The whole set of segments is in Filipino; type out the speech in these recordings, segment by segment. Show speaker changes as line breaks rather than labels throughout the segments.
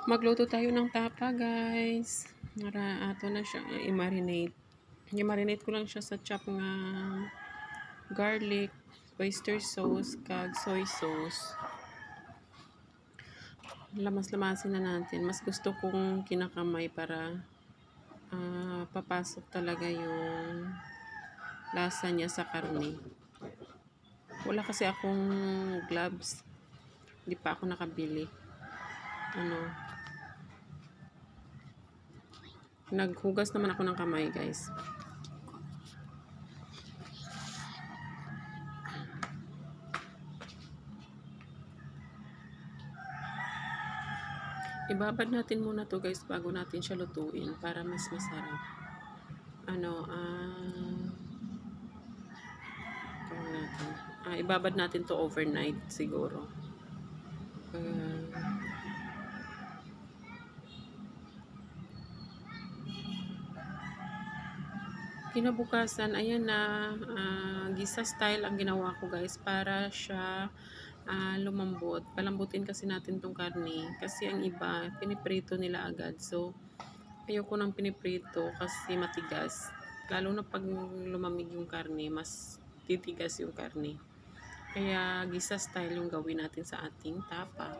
Magluto tayo ng tapa, guys. Ato na siya i-marinate. I-marinate ko lang siya sa chop nga garlic, oyster sauce, kag soy sauce. Lamas-lamasin na natin. Mas gusto kong kinakamay para papasok talaga yung lasa niya sa karne. Wala kasi akong gloves. Hindi pa ako nakabili. Naghugas naman ako ng kamay, guys. Ibabad natin muna to, guys, bago natin siya lutuin para mas masarap. Ibabad natin to overnight siguro. Kinabukasan, ayan na, gisa style ang ginawa ko, guys, para siya lumambot. Palambutin kasi natin tong karne. Kasi ang iba, piniprito nila agad. So, ayoko nang piniprito kasi matigas. Lalo na pag lumamig yung karne, mas titigas yung karne. Kaya, gisa style yung gawin natin sa ating tapa.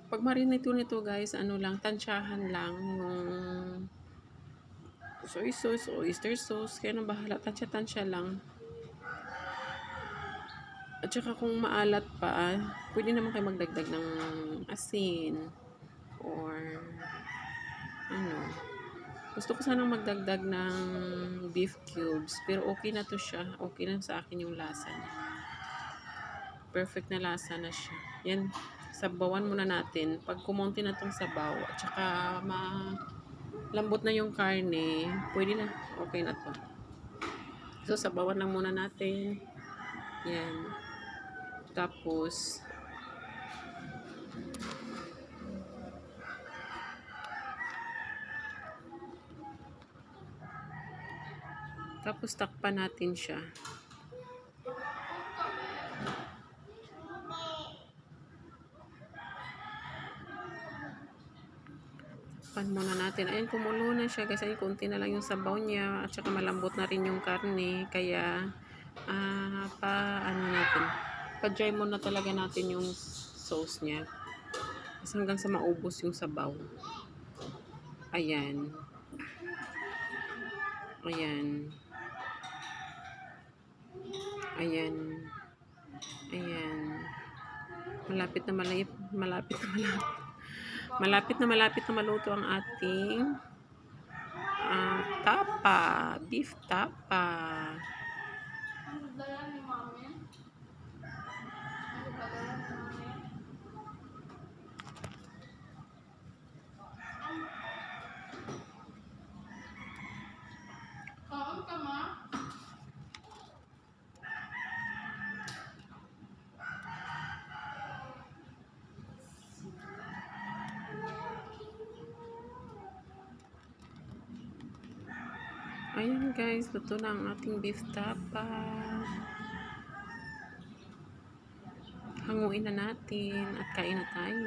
Pag marinate nito, guys, tansyahan lang yung soy sauce, oyster sauce, kaya nang bahala, tansya-tansya lang. At saka kung maalat pa, pwede naman kayo magdagdag ng asin or gusto ko sanang magdagdag ng beef cubes, pero okay na to siya. Okay na sa akin yung lasa niya. Perfect na lasa na siya. Yan, sabawan muna natin. Pag kumonti na tong sabaw, at saka lambot na yung karne, pwede na. Okay na to. So, sabawan lang muna natin. Yan. Tapos, takpan natin siya. Takpan muna natin. Ayun, kumulo na siya, guys. Ayun, konti na lang yung sabaw niya. At saka malambot na rin yung karne. Kaya, pa-dry muna talaga natin yung sauce niya. Kasi hanggang sa maubos yung sabaw. Ayan. Ayan. Ayan. Ayan. Malapit na maluto ang ating tapa. Beef tapa. Ayan, guys, luto na ang ating beef tapa. Hanguin na natin at kain na tayo.